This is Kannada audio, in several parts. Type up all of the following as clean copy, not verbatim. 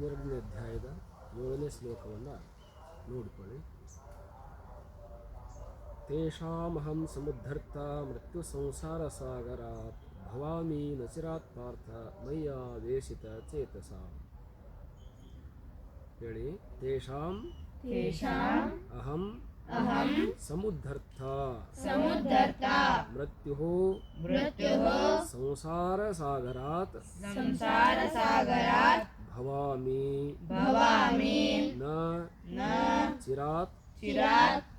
12ನೇ ಅಧ್ಯಾಯದ 7ನೇ ಶ್ಲೋಕವನ್ನು ನೋಡಿಕೊಳ್ಳಿ. ತೇಷಾಮಹಂ ಸಮುದ್ಧರ್ತ ಮೃತ್ಯು ಸಂಸಾರ ಸಾಗರಾತ್ ಭವಾಮಿ ನಚಿರಾತ್ ಪಾರ್ಥ ಮಯ್ಯಾವೇಶಿತ ಚೇತಸ. ಹೇಳಿ. ತೇಷಾಂ ಅಹಂ ಸಮುದ್ಧರ್ತ ಮೃತ್ಯು ಸಂಸಾರ ಸಾಗರಾತ್ ಭವಾಮಿ ನ ಚಿರಾತ್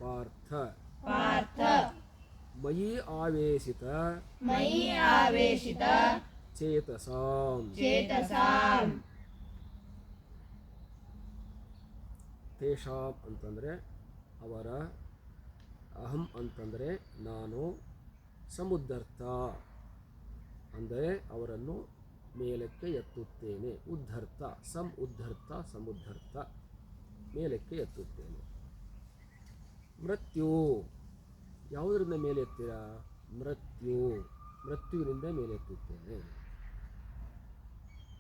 ಪಾರ್ಥ ಮಯಿ ಆವೇಶಿತ ಚೇತಸಾಂ. ತೇಷಾಂ ಅಂತಂದರೆ ಅವರ, ಅಹಂ ಅಂತಂದರೆ ನಾನು, ಸಮುದ್ಧರ್ತ ಅಂದರೆ ಅವರನ್ನು ಮೇಲಕ್ಕೆ ಎತ್ತುತ್ತೇನೆ. ಉದ್ಧರ್ತ ಸಮುದ್ಧರ್ತ ಮೇಲಕ್ಕೆ ಎತ್ತುತ್ತೇನೆ. ಮೃತ್ಯು ಯಾವುದರಿಂದ ಮೇಲೆ ಎತ್ತೀರಾ? ಮೃತ್ಯುವಿನಿಂದ ಮೇಲೆ ಎತ್ತುತ್ತೇನೆ.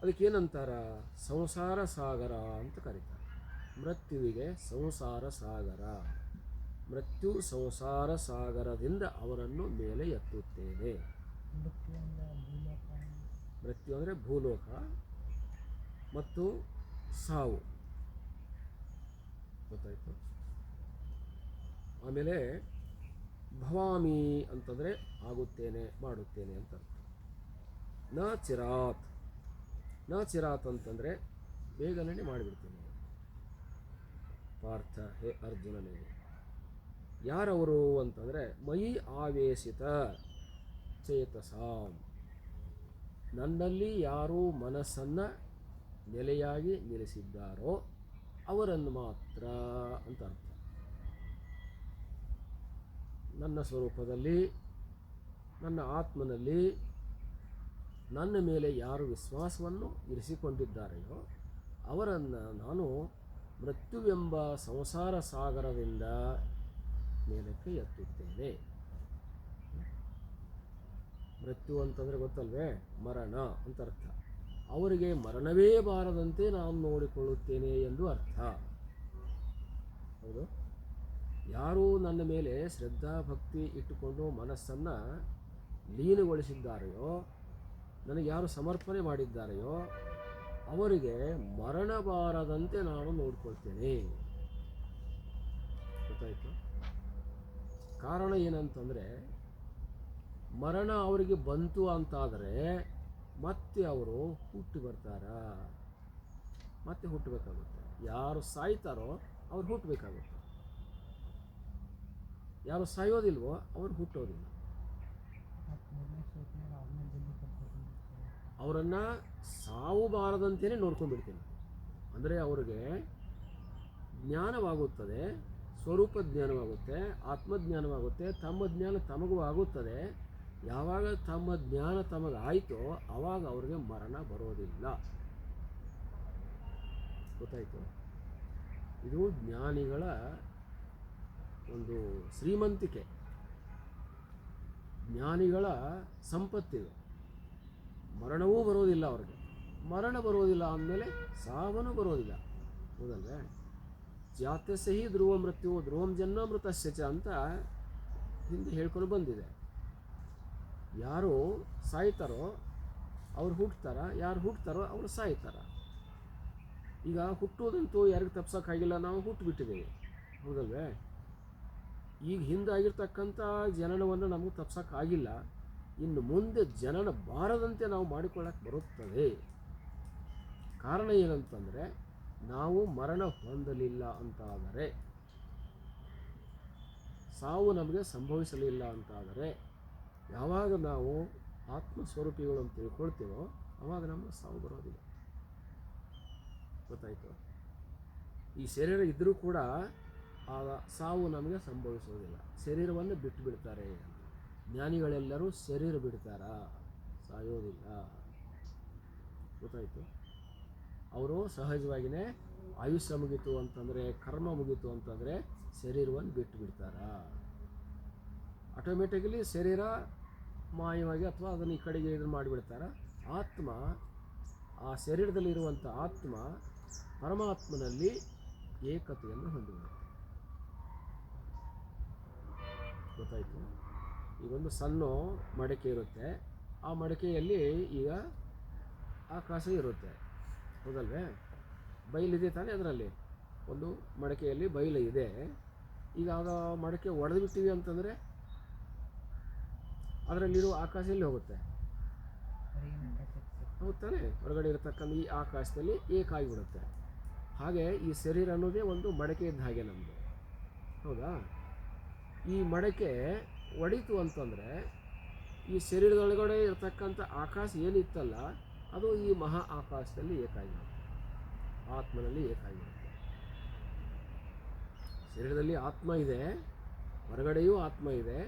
ಅದಕ್ಕೇನಂತಾರ? ಸಂಸಾರ ಸಾಗರ ಅಂತ ಕರೀತಾರೆ. ಮೃತ್ಯುವಿಗೆ ಸಂಸಾರ ಸಾಗರ. ಮೃತ್ಯು ಸಂಸಾರ ಸಾಗರದಿಂದ ಅವರನ್ನು ಮೇಲೆ ಎತ್ತುತ್ತೇನೆ. ಮೃತ್ಯು ಅಂದರೆ ಭೂಲೋಕ ಮತ್ತು ಸಾವು, ಗೊತ್ತಾಯಿತು. ಆಮೇಲೆ ಭವಾಮಿ ಅಂತಂದರೆ ಆಗುತ್ತೇನೆ, ಮಾಡುತ್ತೇನೆ ಅಂತ ಅರ್ಥ. ನ ಚಿರಾತ್ ಅಂತಂದರೆ ಬೇಗನೆ ಮಾಡಿಬಿಡ್ತೇನೆ. ಪಾರ್ಥ, ಹೇ ಅರ್ಜುನನೇ, ಯಾರವರು ಅಂತಂದರೆ ಮಯಿ ಆವೇಶಿತ ಚೇತಸಾಂ, ನನ್ನಲ್ಲಿ ಯಾರು ಮನಸ್ಸನ್ನು ನೆಲೆಯಾಗಿ ನಿಲ್ಲಿಸಿದ್ದಾರೋ ಅವರನ್ನು ಮಾತ್ರ ಅಂತ ಅರ್ಥ. ನನ್ನ ಸ್ವರೂಪದಲ್ಲಿ, ನನ್ನ ಆತ್ಮನಲ್ಲಿ ನನ್ನ ಮೇಲೆ ಯಾರು ವಿಶ್ವಾಸವನ್ನು ಇರಿಸಿಕೊಂಡಿದ್ದಾರೆಯೋ ಅವರನ್ನು ನಾನು ಮೃತ್ಯುವೆಂಬ ಸಂಸಾರ ಸಾಗರದಿಂದ ಮೇಲಕ್ಕೆ ಎತ್ತುತ್ತೇನೆ. ಮೃತ್ಯು ಅಂತಂದರೆ ಗೊತ್ತಲ್ವೇ? ಮರಣ ಅಂತ ಅರ್ಥ. ಅವರಿಗೆ ಮರಣವೇ ಬಾರದಂತೆ ನಾನು ನೋಡಿಕೊಳ್ಳುತ್ತೇನೆ ಎಂದು ಅರ್ಥ. ಹೌದು. ಯಾರು ನನ್ನ ಮೇಲೆ ಶ್ರದ್ಧಾ ಭಕ್ತಿ ಇಟ್ಟುಕೊಂಡು ಮನಸ್ಸನ್ನು ಲೀನಗೊಳಿಸಿದ್ದಾರೆಯೋ, ನನಗೆ ಯಾರು ಸಮರ್ಪಣೆ ಮಾಡಿದ್ದಾರೆಯೋ ಅವರಿಗೆ ಮರಣ ಬಾರದಂತೆ ನಾನು ನೋಡ್ಕೊಳ್ತೇನೆ. ಗೊತ್ತಾಯಿತು? ಕಾರಣ ಏನಂತಂದರೆ, ಮರಣ ಅವರಿಗೆ ಬಂತು ಅಂತಾದರೆ ಮತ್ತೆ ಅವರು ಹುಟ್ಟಿ ಬರ್ತಾರಾ? ಮತ್ತೆ ಹುಟ್ಟಬೇಕಾಗುತ್ತೆ. ಯಾರು ಸಾಯ್ತಾರೋ ಅವ್ರು ಹುಟ್ಟಬೇಕಾಗುತ್ತೆ. ಯಾರು ಸಾಯೋದಿಲ್ವೋ ಅವ್ರು ಹುಟ್ಟೋದಿಲ್ಲ. ಅವರನ್ನು ಸಾವು ಬಾರದಂತೆಯೇ ನೋಡ್ಕೊಂಡ್ಬಿಡ್ತೀನಿ. ಅಂದರೆ ಅವ್ರಿಗೆ ಜ್ಞಾನವಾಗುತ್ತದೆ, ಸ್ವರೂಪ ಜ್ಞಾನವಾಗುತ್ತೆ, ಆತ್ಮಜ್ಞಾನವಾಗುತ್ತೆ, ತಮ್ಮ ಜ್ಞಾನ ತಮಗೂ ಆಗುತ್ತದೆ. ಯಾವಾಗ ತಮ್ಮ ಜ್ಞಾನ ತಮಗಾಯಿತೋ ಆವಾಗ ಅವ್ರಿಗೆ ಮರಣ ಬರೋದಿಲ್ಲ. ಗೊತ್ತಾಯಿತು? ಇದು ಜ್ಞಾನಿಗಳ ಒಂದು ಶ್ರೀಮಂತಿಕೆ, ಜ್ಞಾನಿಗಳ ಸಂಪತ್ತಿದು. ಮರಣವೂ ಬರೋದಿಲ್ಲ ಅವ್ರಿಗೆ. ಮರಣ ಬರೋದಿಲ್ಲ ಅಂದಮೇಲೆ ಸಾವನು ಬರೋದಿಲ್ಲ. ಹೌದಲ್ವೇ? ಜಾತಸ್ಯ ಹಿ ಧ್ರುವ ಮೃತ್ಯು ಧ್ರುವಂ ಜನ್ಮಾಮೃತಸ್ಯ ಚ ಅಂತ ಹಿಂದೆ ಹೇಳ್ಕೊಂಡು ಬಂದಿದೆ. ಯಾರು ಸಾಯ್ತಾರೋ ಅವ್ರು ಹುಟ್ಟುತ್ತಾರ, ಯಾರು ಹುಟ್ಟುತ್ತಾರೋ ಅವರು ಸಾಯ್ತಾರ. ಈಗ ಹುಟ್ಟೋದಂತೂ ಯಾರಿಗೆ ತಪ್ಸೋಕ್ಕಾಗಿಲ್ಲ, ನಾವು ಹುಟ್ಟುಬಿಟ್ಟಿದ್ದೇವೆ. ಹೌದಲ್ವೇ? ಈಗ ಹಿಂದಾಗಿರ್ತಕ್ಕಂಥ ಜನನವನ್ನು ನಮಗೆ ತಪ್ಸೋಕ್ಕಾಗಿಲ್ಲ. ಇನ್ನು ಮುಂದೆ ಜನನ ಬಾರದಂತೆ ನಾವು ಮಾಡಿಕೊಳ್ಳಕ್ಕೆ ಬರುತ್ತದೆ. ಕಾರಣ ಏನಂತಂದರೆ, ನಾವು ಮರಣ ಹೊಂದಲಿಲ್ಲ ಅಂತಾದರೆ, ಸಾವು ನಮಗೆ ಸಂಭವಿಸಲಿಲ್ಲ ಅಂತಾದರೆ, ಯಾವಾಗ ನಾವು ಆತ್ಮಸ್ವರೂಪಿಗಳು ಅಂತ ತಿಳ್ಕೊಳ್ತೀವೋ ಆವಾಗ ನಮಗೆ ಸಾವು ಬರೋದಿಲ್ಲ. ಗೊತ್ತಾಯಿತು? ಈ ಶರೀರ ಇದ್ದರೂ ಕೂಡ ಆ ಸಾವು ನಮಗೆ ಸಂಭವಿಸೋದಿಲ್ಲ. ಶರೀರವನ್ನು ಬಿಟ್ಟು ಬಿಡ್ತಾರೆ. ಜ್ಞಾನಿಗಳೆಲ್ಲರೂ ಶರೀರ ಬಿಡ್ತಾರಾ? ಸಾಯೋದಿಲ್ಲ. ಗೊತ್ತಾಯಿತು? ಅವರು ಸಹಜವಾಗಿಯೇ ಆಯುಷ್ಯ ಮುಗೀತು ಅಂತಂದರೆ, ಕರ್ಮ ಮುಗೀತು ಅಂತಂದರೆ ಶರೀರವನ್ನು ಬಿಟ್ಟು ಬಿಡ್ತಾರಾ? ಆಟೋಮೆಟಿಕಲಿ ಶರೀರ ಮಾಯವಾಗಿ ಅಥವಾ ಅದನ್ನು ಈ ಕಡೆಗೆ ಇದನ್ನು ಮಾಡಿಬಿಡ್ತಾರೆ. ಆತ್ಮ, ಆ ಶರೀರದಲ್ಲಿರುವಂಥ ಆತ್ಮ ಪರಮಾತ್ಮನಲ್ಲಿ ಏಕತೆಯನ್ನು ಹೊಂದಿಬಿಡುತ್ತೆ. ಗೊತ್ತಾಯಿತು? ಈಗೊಂದು ಸಣ್ಣ ಮಡಿಕೆ ಇರುತ್ತೆ, ಆ ಮಡಿಕೆಯಲ್ಲಿ ಈಗ ಆಕಾಶ ಇರುತ್ತೆ, ಹೌದಲ್ವೇ? ಬಯಲಿದೆ ತಾನೇ, ಅದರಲ್ಲಿ ಒಂದು ಮಡಿಕೆಯಲ್ಲಿ ಬಯಲು ಇದೆ. ಈಗ ಆಗ ಮಡಿಕೆ ಒಡೆದು ಬಿಟ್ಟಿವಿ ಅಂತಂದರೆ ಅದರಲ್ಲಿರೋ ಆಕಾಶ ಎಲ್ಲಿ ಹೋಗುತ್ತೆ? ಹೌದು ತಾನೇ? ಹೊರಗಡೆ ಇರತಕ್ಕಂಥ ಈ ಆಕಾಶದಲ್ಲಿ ಏಕಾಗಿಬಿಡುತ್ತೆ. ಹಾಗೆ ಈ ಶರೀರ ಅನ್ನೋದೇ ಒಂದು ಮಡಿಕೆ ಇದ್ದ ಹಾಗೆ ನಮ್ಮದು, ಹೌದಾ? ಈ ಮಡಿಕೆ ಒಡೀತು ಅಂತಂದರೆ ಈ ಶರೀರದೊಳಗಡೆ ಇರತಕ್ಕಂಥ ಆಕಾಶ ಏನಿತ್ತಲ್ಲ ಅದು ಈ ಮಹಾ ಆಕಾಶದಲ್ಲಿ ಏಕಾಗಿರುತ್ತೆ, ಆತ್ಮನಲ್ಲಿ ಏಕಾಗಿರುತ್ತೆ. ಶರೀರದಲ್ಲಿ ಆತ್ಮ ಇದೆ, ಹೊರಗಡೆಯೂ ಆತ್ಮ ಇದೆ.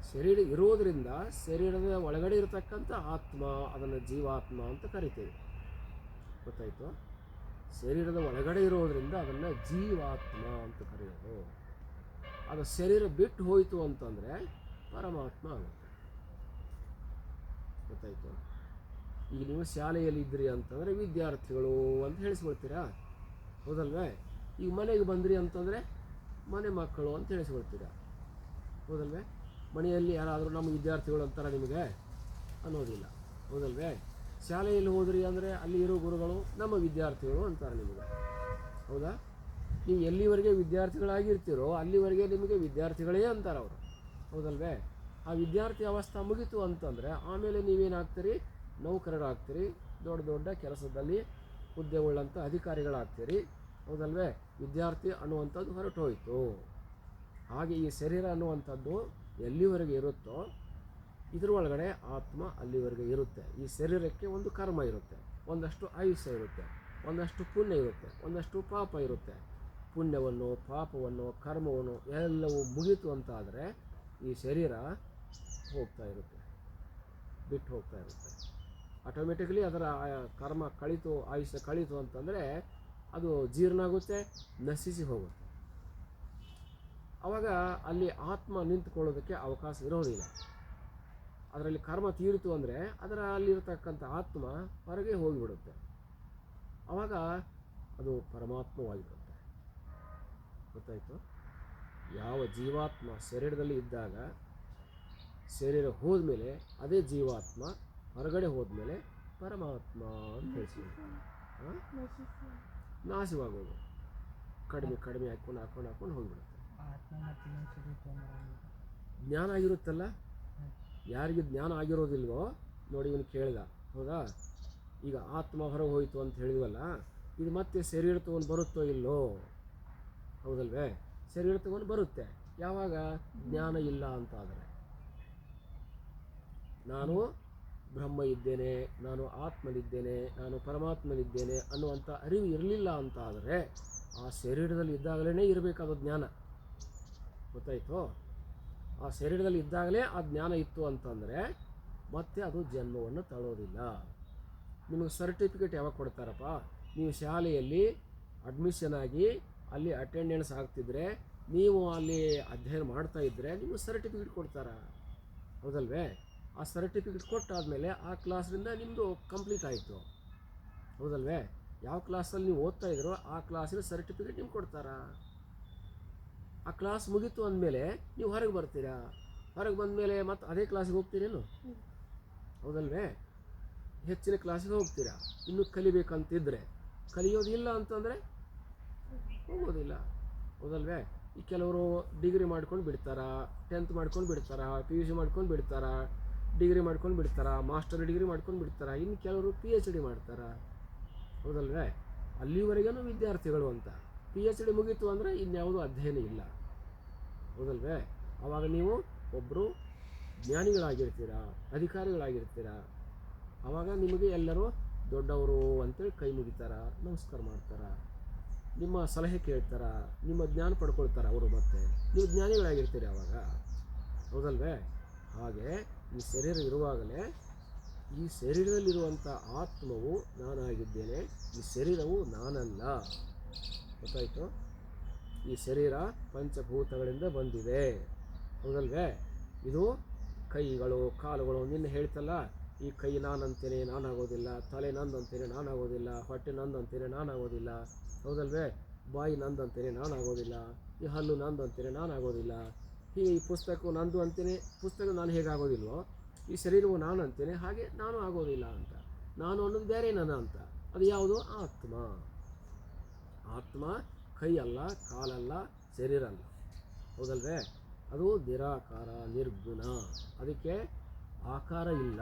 ಶರೀರ ಇರೋದರಿಂದ ಶರೀರದ ಒಳಗಡೆ ಇರತಕ್ಕಂಥ ಆತ್ಮ, ಅದನ್ನು ಜೀವಾತ್ಮ ಅಂತ ಕರಿತೇವೆ. ಗೊತ್ತಾಯಿತು? ಶರೀರದ ಒಳಗಡೆ ಇರೋದರಿಂದ ಅದನ್ನು ಜೀವಾತ್ಮ ಅಂತ ಕರೆಯೋದು. ಅದು ಶರೀರ ಬಿಟ್ಟು ಹೋಯಿತು ಅಂತಂದರೆ ಪರಮಾತ್ಮ ಆಗುತ್ತೆ. ಗೊತ್ತಾಯಿತು? ಈಗ ನೀವು ಶಾಲೆಯಲ್ಲಿ ಇದ್ರಿ ಅಂತಂದರೆ ವಿದ್ಯಾರ್ಥಿಗಳು ಅಂತ ಹೇಳಿಸ್ಕೊಳ್ತೀರಾ, ಹೌದಲ್ವೇ? ಈಗ ಮನೆಗೆ ಬಂದ್ರಿ ಅಂತಂದರೆ ಮನೆ ಮಕ್ಕಳು ಅಂತ ಹೇಳಿಸ್ಕೊಳ್ತೀರಾ, ಹೌದಲ್ವೇ? ಮನೆಯಲ್ಲಿ ಯಾರಾದರೂ ನಮ್ಮ ವಿದ್ಯಾರ್ಥಿಗಳು ಅಂತಾರೆ ನಿಮಗೆ? ಅನ್ನೋದಿಲ್ಲ, ಹೌದಲ್ವೇ? ಶಾಲೆಯಲ್ಲಿ ಹೋದ್ರಿ ಅಂದರೆ ಅಲ್ಲಿ ಇರೋ ಗುರುಗಳು ನಮ್ಮ ವಿದ್ಯಾರ್ಥಿಗಳು ಅಂತಾರೆ ನಿಮಗೆ, ಹೌದಾ? ನೀವು ಎಲ್ಲಿವರೆಗೆ ವಿದ್ಯಾರ್ಥಿಗಳಾಗಿರ್ತೀರೋ ಅಲ್ಲಿವರೆಗೆ ನಿಮಗೆ ವಿದ್ಯಾರ್ಥಿಗಳೇ ಅಂತಾರೆ ಅವರು, ಹೌದಲ್ವೇ? ಆ ವಿದ್ಯಾರ್ಥಿ ಅವಸ್ಥೆ ಮುಗಿತು ಅಂತಂದರೆ ಆಮೇಲೆ ನೀವೇನಾಗ್ತೀರಿ? ನೌಕರರಾಗ್ತೀರಿ, ದೊಡ್ಡ ದೊಡ್ಡ ಕೆಲಸದಲ್ಲಿ ಹುದ್ದೆ ಉಳ್ಳಂಥ ಅಧಿಕಾರಿಗಳಾಗ್ತೀರಿ, ಹೌದಲ್ವೇ? ವಿದ್ಯಾರ್ಥಿ ಅನ್ನುವಂಥದ್ದು ಹೊರಟು ಹೋಯಿತು. ಹಾಗೆ ಈ ಶರೀರ ಅನ್ನುವಂಥದ್ದು ಎಲ್ಲಿವರೆಗೆ ಇರುತ್ತೋ ಇದ್ರ ಒಳಗಡೆ ಆತ್ಮ ಅಲ್ಲಿವರೆಗೆ ಇರುತ್ತೆ. ಈ ಶರೀರಕ್ಕೆ ಒಂದು ಕರ್ಮ ಇರುತ್ತೆ, ಒಂದಷ್ಟು ಆಯುಷ್ಯ ಇರುತ್ತೆ, ಒಂದಷ್ಟು ಪುಣ್ಯ ಇರುತ್ತೆ, ಒಂದಷ್ಟು ಪಾಪ ಇರುತ್ತೆ. ಪುಣ್ಯವನ್ನು, ಪಾಪವನ್ನು, ಕರ್ಮವನ್ನು ಎಲ್ಲವೂ ಮುಗೀತು ಅಂತಾದರೆ ಈ ಶರೀರ ಹೋಗ್ತಾ ಇರುತ್ತೆ, ಬಿಟ್ಟು ಹೋಗ್ತಾ ಇರುತ್ತೆ. ಆಟೋಮೆಟಿಕಲಿ ಅದರ ಕರ್ಮ ಕಳೀತು, ಆಯುಷ್ಯ ಕಳೀತು ಅಂತಂದರೆ ಅದು ಜೀರ್ಣ ಆಗುತ್ತೆ, ನಶಿಸಿ ಹೋಗುತ್ತೆ. ಆವಾಗ ಅಲ್ಲಿ ಆತ್ಮ ನಿಂತುಕೊಳ್ಳೋದಕ್ಕೆ ಅವಕಾಶ ಇರೋದಿಲ್ಲ. ಅದರಲ್ಲಿ ಕರ್ಮ ತೀರಿತು ಅಂದರೆ ಅದರ ಅಲ್ಲಿರತಕ್ಕಂಥ ಆತ್ಮ ಹೊರಗೆ ಹೋಗಿಬಿಡುತ್ತೆ. ಆವಾಗ ಅದು ಪರಮಾತ್ಮವಾಗಿರುತ್ತೆ. ಗೊತ್ತಾಯಿತು? ಯಾವ ಜೀವಾತ್ಮ ಶರೀರದಲ್ಲಿ ಇದ್ದಾಗ ಶರೀರ ಹೋದ್ಮೇಲೆ ಅದೇ ಜೀವಾತ್ಮ ಹೊರಗಡೆ ಹೋದ್ಮೇಲೆ ಪರಮಾತ್ಮ ಅಂತ ಹೇಳ್ತೀವಿ. ನಾಶವಾಗೋದು, ಕಡಿಮೆ ಕಡಿಮೆ ಹಾಕ್ಕೊಂಡು ಹೋಗಿಬಿಡುತ್ತೆ. ಜ್ಞಾನ ಆಗಿರುತ್ತಲ್ಲ, ಯಾರಿಗೆ ಜ್ಞಾನ ಆಗಿರೋದಿಲ್ವೋ ನೋಡಿ, ಇವನು ಕೇಳಿದ, ಹೌದಾ? ಈಗ ಆತ್ಮ ಹೊರಗೆ ಹೋಯಿತು ಅಂತ ಹೇಳಿದ್ವಲ್ಲ, ಇದು ಮತ್ತೆ ಶರೀರ ತೊಗೊಂಡು ಬರುತ್ತೋ ಇಲ್ಲೋ? ಹೌದಲ್ವೇ? ಶರೀರ ತೊಗೊಂಡು ಬರುತ್ತೆ. ಯಾವಾಗ? ಜ್ಞಾನ ಇಲ್ಲ ಅಂತ ಆದರೆ. ನಾನು ಬ್ರಹ್ಮ ಇದ್ದೇನೆ, ನಾನು ಆತ್ಮನಿದ್ದೇನೆ, ನಾನು ಪರಮಾತ್ಮನಿದ್ದೇನೆ ಅನ್ನುವಂಥ ಅರಿವು ಇರಲಿಲ್ಲ ಅಂತ ಆದರೆ ಆ ಶರೀರದಲ್ಲಿ ಇದ್ದಾಗಲೇ ಇರಬೇಕಾದ ಜ್ಞಾನ. ಗೊತ್ತಾಯಿತು? ಆ ಶರೀರದಲ್ಲಿ ಇದ್ದಾಗಲೇ ಆ ಜ್ಞಾನ ಇತ್ತು ಅಂತಂದರೆ ಮತ್ತೆ ಅದು ಜನ್ಮವನ್ನು ತಳ್ಳೋದಿಲ್ಲ. ನಿಮಗೆ ಸರ್ಟಿಫಿಕೇಟ್ ಯಾವಾಗ ಕೊಡ್ತಾರಪ್ಪ? ನೀವು ಶಾಲೆಯಲ್ಲಿ ಅಡ್ಮಿಷನ್ ಆಗಿ ಅಲ್ಲಿ ಅಟೆಂಡೆನ್ಸ್ ಆಗ್ತಿದ್ರೆ, ನೀವು ಅಲ್ಲಿ ಅಧ್ಯಯನ ಮಾಡ್ತಾ ಇದ್ದರೆ ನಿಮಗೆ ಸರ್ಟಿಫಿಕೇಟ್ ಕೊಡ್ತಾರ, ಹೌದಲ್ವೇ? ಆ ಸರ್ಟಿಫಿಕೇಟ್ ಕೊಟ್ಟಾದಮೇಲೆ ಆ ಕ್ಲಾಸ್ರಿಂದ ನಿಮ್ಮದು ಕಂಪ್ಲೀಟ್ ಆಯಿತು, ಹೌದಲ್ವೇ? ಯಾವ ಕ್ಲಾಸಲ್ಲಿ ನೀವು ಓದ್ತಾ ಇದ್ರೋ ಆ ಕ್ಲಾಸಿನ ಸರ್ಟಿಫಿಕೇಟ್ ನಿಮ್ಗೆ ಕೊಡ್ತಾರ. ಆ ಕ್ಲಾಸ್ ಮುಗೀತು ಅಂದಮೇಲೆ ನೀವು ಹೊರಗೆ ಬರ್ತೀರಾ. ಹೊರಗೆ ಬಂದಮೇಲೆ ಮತ್ತೆ ಅದೇ ಕ್ಲಾಸಿಗೆ ಹೋಗ್ತೀರೇನು? ಹೌದಲ್ವೇ? ಹೆಚ್ಚಿನ ಕ್ಲಾಸಿಗೆ ಹೋಗ್ತೀರಾ. ಇನ್ನೂ ಕಲಿಬೇಕಂತಿದ್ರೆ. ಕಲಿಯೋದಿಲ್ಲ ಅಂತಂದರೆ ಹೋಗೋದಿಲ್ಲ, ಹೌದಲ್ವೇ? ಈ ಕೆಲವರು ಡಿಗ್ರಿ ಮಾಡ್ಕೊಂಡು ಬಿಡ್ತಾರ, 10th ಮಾಡ್ಕೊಂಡು ಬಿಡ್ತಾರ, PUC ಮಾಡ್ಕೊಂಡು ಬಿಡ್ತಾರ, ಡಿಗ್ರಿ ಮಾಡ್ಕೊಂಡು ಬಿಡ್ತಾರ, ಮಾಸ್ಟರ್ ಡಿಗ್ರಿ ಮಾಡ್ಕೊಂಡು ಬಿಡ್ತಾರ, ಇನ್ನು ಕೆಲವರು PhD ಮಾಡ್ತಾರ, ಹೌದಲ್ವೇ? ಅಲ್ಲಿವರೆಗೂ ವಿದ್ಯಾರ್ಥಿಗಳು ಅಂತ. PhD ಮುಗೀತು ಅಂದರೆ ಇನ್ಯಾವುದೂ ಅಧ್ಯಯನ ಇಲ್ಲ, ಹೌದಲ್ವೇ? ಆವಾಗ ನೀವು ಒಬ್ಬರು ಜ್ಞಾನಿಗಳಾಗಿರ್ತೀರ, ಅಧಿಕಾರಿಗಳಾಗಿರ್ತೀರ. ಆವಾಗ ನಿಮಗೆ ಎಲ್ಲರೂ ದೊಡ್ಡವರು ಅಂತೇಳಿ ಕೈ ಮುಗಿತಾರ, ನಮಸ್ಕಾರ ಮಾಡ್ತಾರ, ನಿಮ್ಮ ಸಲಹೆ ಕೇಳ್ತಾರ, ನಿಮ್ಮ ಜ್ಞಾನ ಪಡ್ಕೊಳ್ತಾರೆ ಅವರು. ಮತ್ತೆ ನೀವು ಜ್ಞಾನಿಗಳಾಗಿರ್ತೀರಿ ಆವಾಗ, ಹೌದಲ್ವೇ? ಹಾಗೆ ಈ ಶರೀರ ಇರುವಾಗಲೇ ಈ ಶರೀರದಲ್ಲಿರುವಂಥ ಆತ್ಮವು ನಾನಾಗಿದ್ದೇನೆ, ಈ ಶರೀರವು ನಾನಲ್ಲ. ಗೊತ್ತಾಯಿತು? ಈ ಶರೀರ ಪಂಚಭೂತಗಳಿಂದ ಬಂದಿದೆ, ಹೌದಲ್ವೇ? ಇದು ಕೈಗಳು, ಕಾಲುಗಳು. ನಿನ್ನೆ ಹೇಳ್ತಲ್ಲ, ಈ ಕೈ ನಾನಂತೇನೆ ನಾನಾಗೋದಿಲ್ಲ, ತಲೆ ನಂದಂತೇನೆ ನಾನಾಗೋದಿಲ್ಲ, ಹೊಟ್ಟೆ ನಂದಂತೇನೆ ನಾನಾಗೋದಿಲ್ಲ, ಹೌದಲ್ವೇ? ಬಾಯಿ ನಂದಂತೇನೆ ನಾನಾಗೋದಿಲ್ಲ, ಈ ಹಲ್ಲು ನಂದಂತೇನೆ ನಾನಾಗೋದಿಲ್ಲ, ಹೀಗೆ ಈ ಪುಸ್ತಕವು ನಂದು ಅಂತೇನೆ ಪುಸ್ತಕ ನಾನು ಹೇಗಾಗೋದಿಲ್ವೋ ಈ ಶರೀರವು ನಾನು ಅಂತೇನೆ ಹಾಗೆ ನಾನು ಆಗೋದಿಲ್ಲ ಅಂತ. ನಾನು ಅನ್ನೋದು ಬೇರೆ ನನ್ನ ಅಂತ. ಅದು ಯಾವುದು? ಆತ್ಮ. ಆತ್ಮ ಕೈ ಅಲ್ಲ, ಕಾಲಲ್ಲ, ಶರೀರ ಅಲ್ಲ, ಹೌದಲ್ವೇ? ಅದು ನಿರಾಕಾರ, ನಿರ್ಗುಣ, ಅದಕ್ಕೆ ಆಕಾರ ಇಲ್ಲ.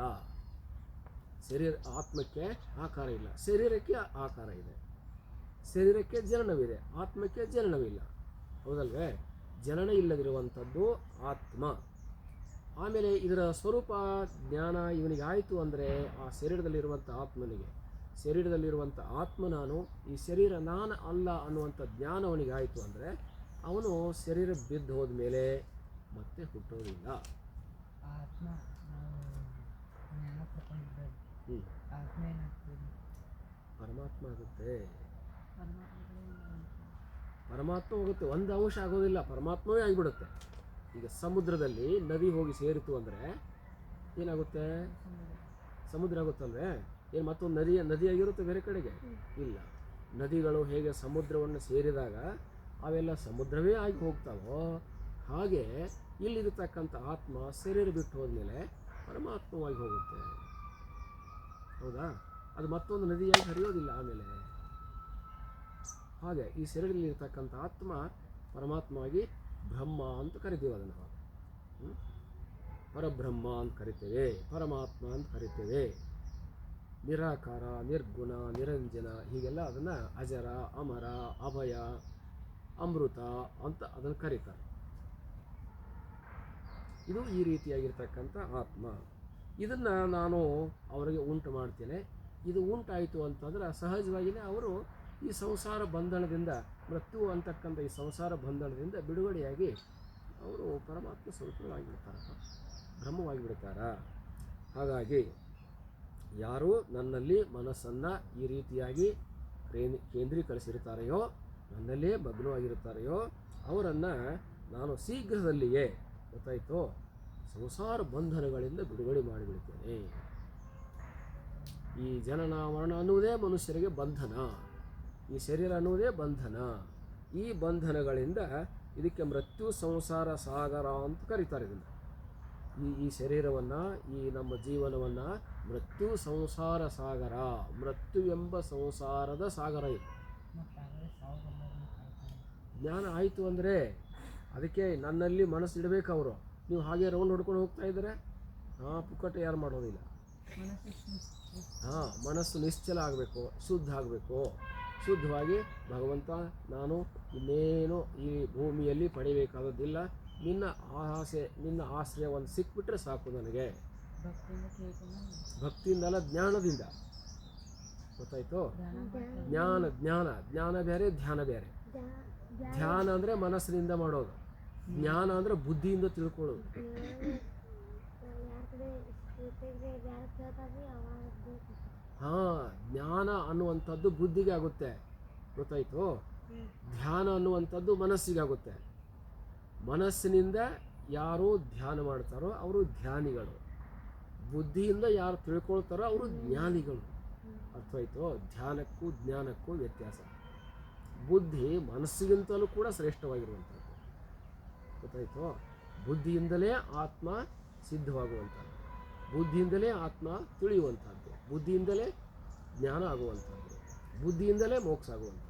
ಆತ್ಮಕ್ಕೆ ಆಕಾರ ಇಲ್ಲ, ಶರೀರಕ್ಕೆ ಆಕಾರ ಇದೆ. ಶರೀರಕ್ಕೆ ಜನನವಿದೆ, ಆತ್ಮಕ್ಕೆ ಜನನವಿಲ್ಲ, ಹೌದಲ್ವೇ? ಜನನ ಇಲ್ಲದಿರುವಂಥದ್ದು ಆತ್ಮ. ಆಮೇಲೆ ಇದರ ಸ್ವರೂಪ ಜ್ಞಾನ ಇವನಿಗೆ ಆಯಿತು ಅಂದರೆ, ಆ ಶರೀರದಲ್ಲಿರುವಂಥ ಆತ್ಮನಿಗೆ, ಶರೀರದಲ್ಲಿರುವಂಥ ಆತ್ಮ ನಾನು, ಈ ಶರೀರ ನಾನು ಅಲ್ಲ ಅನ್ನುವಂಥ ಜ್ಞಾನ ಅವನಿಗೆ ಆಯಿತು ಅಂದರೆ, ಅವನು ಶರೀರ ಬಿದ್ದು ಹೋದ ಮೇಲೆ ಮತ್ತೆ ಹುಟ್ಟೋದಿಲ್ಲ. ಪರಮಾತ್ಮ ಆಗುತ್ತೆ, ಪರಮಾತ್ಮ ಹೋಗುತ್ತೆ, ಒಂದು ಅಂಶ ಆಗೋದಿಲ್ಲ, ಪರಮಾತ್ಮವೇ ಆಗಿಬಿಡುತ್ತೆ. ಈಗ ಸಮುದ್ರದಲ್ಲಿ ನದಿ ಹೋಗಿ ಸೇರಿತು ಅಂದರೆ ಏನಾಗುತ್ತೆ? ಸಮುದ್ರ ಆಗುತ್ತಲ್ವೇ? ಏನು ಮತ್ತೊಂದು ನದಿಯಾಗಿರುತ್ತೆ ಬೇರೆ ಕಡೆಗೆ? ಇಲ್ಲ. ನದಿಗಳು ಹೇಗೆ ಸಮುದ್ರವನ್ನು ಸೇರಿದಾಗ ಅವೆಲ್ಲ ಸಮುದ್ರವೇ ಆಗಿ ಹೋಗ್ತಾವೋ, ಹಾಗೆ ಇಲ್ಲಿರತಕ್ಕಂಥ ಆತ್ಮ ಶರೀರ ಬಿಟ್ಟು ಹೋದ್ಮೇಲೆ ಪರಮಾತ್ಮವಾಗಿ ಹೋಗುತ್ತೆ, ಹೌದಾ? ಅದು ಮತ್ತೊಂದು ನದಿಯಾಗಿ ಹರಿಯೋದಿಲ್ಲ ಆಮೇಲೆ. ಹಾಗೆ ಈ ಶರೀರದಲ್ಲಿರ್ತಕ್ಕಂಥ ಆತ್ಮ ಪರಮಾತ್ಮವಾಗಿ ಬ್ರಹ್ಮ ಅಂತ ಕರಿತೀವಿ ಅದನ್ನು ನಾವು. ಪರಬ್ರಹ್ಮ ಅಂತ ಕರಿತೇವೆ, ಪರಮಾತ್ಮ ಅಂತ ಕರಿತೇವೆ. ನಿರಾಕಾರ, ನಿರ್ಗುಣ, ನಿರಂಜನ, ಹೀಗೆಲ್ಲ ಅದನ್ನು ಅಜರ, ಅಮರ, ಅಭಯ, ಅಮೃತ ಅಂತ ಅದನ್ನು ಕರೀತಾರೆ. ಇದು ಈ ರೀತಿಯಾಗಿರ್ತಕ್ಕಂಥ ಆತ್ಮ. ಇದನ್ನು ನಾನು ಅವರಿಗೆ ಉಂಟು ಮಾಡ್ತೇನೆ. ಇದು ಉಂಟಾಯಿತು ಅಂತಂದ್ರೆ ಸಹಜವಾಗಿಯೇ ಅವರು ಈ ಸಂಸಾರ ಬಂಧನದಿಂದ, ಮೃತ್ಯು ಅಂತಕ್ಕಂಥ ಈ ಸಂಸಾರ ಬಂಧನದಿಂದ ಬಿಡುಗಡೆಯಾಗಿ ಅವರು ಪರಮಾತ್ಮ ಸ್ವರೂಪಗಳಾಗಿಬಿಡ್ತಾರ, ಬ್ರಹ್ಮವಾಗಿಬಿಡ್ತಾರ. ಹಾಗಾಗಿ ಯಾರು ನನ್ನಲ್ಲಿ ಮನಸ್ಸನ್ನು ಈ ರೀತಿಯಾಗಿ ಕೇಂದ್ರೀಕರಿಸಿರ್ತಾರೆಯೋ, ನನ್ನಲ್ಲೇ ಮಗ್ನವಾಗಿರುತ್ತಾರೆಯೋ, ಅವರನ್ನು ನಾನು ಶೀಘ್ರದಲ್ಲಿಯೇ, ಗೊತ್ತಾಯಿತು, ಸಂಸಾರ ಬಂಧನಗಳಿಂದ ಬಿಡುಗಡೆ ಮಾಡಿಬಿಡ್ತೇನೆ. ಈ ಜನನ ಮರಣ ಅನ್ನುವುದೇ ಮನುಷ್ಯರಿಗೆ ಬಂಧನ, ಈ ಶರೀರ ಅನ್ನುವುದೇ ಬಂಧನ. ಈ ಬಂಧನಗಳಿಂದ ಇದಕ್ಕೆ ಮೃತ್ಯು ಸಂಸಾರ ಸಾಗರ ಅಂತ ಕರೀತಾರೆ. ಇದನ್ನು ಈ ಶರೀರವನ್ನು, ಈ ನಮ್ಮ ಜೀವನವನ್ನು ಮೃತ್ಯು ಸಂಸಾರ ಸಾಗರ, ಮೃತ್ಯು ಎಂಬ ಸಂಸಾರದ ಸಾಗರ ಇದು. ಜ್ಞಾನ ಆಯಿತು ಅಂದರೆ ಅದಕ್ಕೆ ನನ್ನಲ್ಲಿ ಮನಸ್ಸು ಇಡಬೇಕು ಅವರು. ನೀವು ಹಾಗೆ ರೌಂಡ್ ಹೊಡ್ಕೊಂಡು ಹೋಗ್ತಾ ಇದ್ದಾರೆ, ಪುಕ್ಕಟ್ಟೆ ಯಾರು ಮಾಡೋದಿಲ್ಲ. ಮನಸ್ಸು ನಿಶ್ಚಲ ಆಗಬೇಕು, ಶುದ್ಧ ಆಗಬೇಕು. ಶುದ್ಧವಾಗಿ ಭಗವಂತ, ನಾನು ಇನ್ನೇನು ಈ ಭೂಮಿಯಲ್ಲಿ ಪಡಿಬೇಕಾದದ್ದಿಲ್ಲ, ನಿನ್ನ ಆಶ್ರಯವನ್ನು ಸಿಕ್ಬಿಟ್ರೆ ಸಾಕು ನನಗೆ. ಭಕ್ತಿಯಿಂದಲ್ಲ, ಜ್ಞಾನದಿಂದ, ಗೊತ್ತಾಯ್ತು? ಜ್ಞಾನ ಬೇರೆ, ಧ್ಯಾನ ಬೇರೆ. ಧ್ಯಾನ ಅಂದರೆ ಮನಸ್ಸಿನಿಂದ ಮಾಡೋದು, ಜ್ಞಾನ ಅಂದರೆ ಬುದ್ಧಿಯಿಂದ ತಿಳ್ಕೊಳ್ಳೋದು. ಜ್ಞಾನ ಅನ್ನುವಂಥದ್ದು ಬುದ್ಧಿಗೆ ಆಗುತ್ತೆ, ಗೊತ್ತಾಯ್ತು? ಧ್ಯಾನ ಅನ್ನುವಂಥದ್ದು ಮನಸ್ಸಿಗೆ ಆಗುತ್ತೆ. ಮನಸ್ಸಿನಿಂದ ಯಾರು ಧ್ಯಾನ ಮಾಡ್ತಾರೋ ಅವರು ಧ್ಯಾನಿಗಳು, ಬುದ್ಧಿಯಿಂದ ಯಾರು ತಿಳ್ಕೊಳ್ತಾರೋ ಅವರು ಜ್ಞಾನಿಗಳು. ಅರ್ಥವಾಯ್ತು? ಧ್ಯಾನಕ್ಕೂ ಜ್ಞಾನಕ್ಕೂ ವ್ಯತ್ಯಾಸ. ಬುದ್ಧಿ ಮನಸ್ಸಿಗಿಂತಲೂ ಕೂಡ ಶ್ರೇಷ್ಠವಾಗಿರುವಂಥದ್ದು, ಗೊತ್ತಾಯ್ತು? ಬುದ್ಧಿಯಿಂದಲೇ ಆತ್ಮ ಸಿದ್ಧವಾಗುವಂಥದ್ದು, ಬುದ್ಧಿಯಿಂದಲೇ ಆತ್ಮ ತಿಳಿಯುವಂಥದ್ದು, ಬುದ್ಧಿಯಿಂದಲೇ ಜ್ಞಾನ ಆಗುವಂಥದ್ದು, ಬುದ್ಧಿಯಿಂದಲೇ ಮೋಕ್ಷ ಆಗುವಂಥದ್ದು.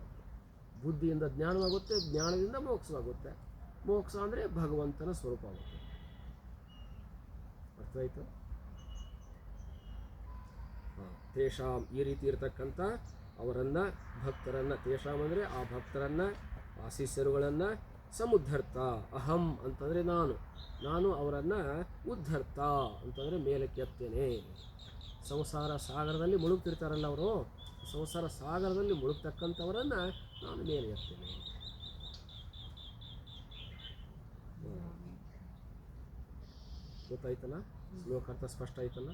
ಬುದ್ಧಿಯಿಂದ ಜ್ಞಾನವಾಗುತ್ತೆ, ಜ್ಞಾನದಿಂದ ಮೋಕ್ಷವಾಗುತ್ತೆ. ಮೋಕ್ಷ ಅಂದರೆ ಭಗವಂತನ ಸ್ವರೂಪ ಆಗುತ್ತೆ. ಅರ್ಥವಾಯಿತು? ತೇಷಾಂ, ಈ ರೀತಿ ಇರತಕ್ಕಂಥ ಅವರನ್ನು, ಭಕ್ತರನ್ನು, ತೇಷಾಂ ಅಂದರೆ ಆ ಭಕ್ತರನ್ನು, ಆ ಶಿಷ್ಯರುಗಳನ್ನು, ಸಮುದ್ಧರ್ತ, ಅಹಂ ಅಂತಂದರೆ ನಾನು ಅವರನ್ನು, ಉದ್ಧರ್ತ ಅಂತಂದರೆ ಮೇಲಕ್ಕೆ ಎತ್ತೇನೆ. ಸಂಸಾರ ಸಾಗರದಲ್ಲಿ ಮುಳುಗ್ತಿರ್ತಾರಲ್ಲ ಅವರು, ಸಂಸಾರ ಸಾಗರದಲ್ಲಿ ಮುಳುಗ್ತಕ್ಕಂಥವರನ್ನು ನಾನು ಮೇಲೆ ಎತ್ತೇನೆ. ಗೊತ್ತಾಯ್ತಲ್ಲ? ಶ್ಲೋಕಾರ್ಥ ಸ್ಪಷ್ಟ ಆಯ್ತಲ್ಲ?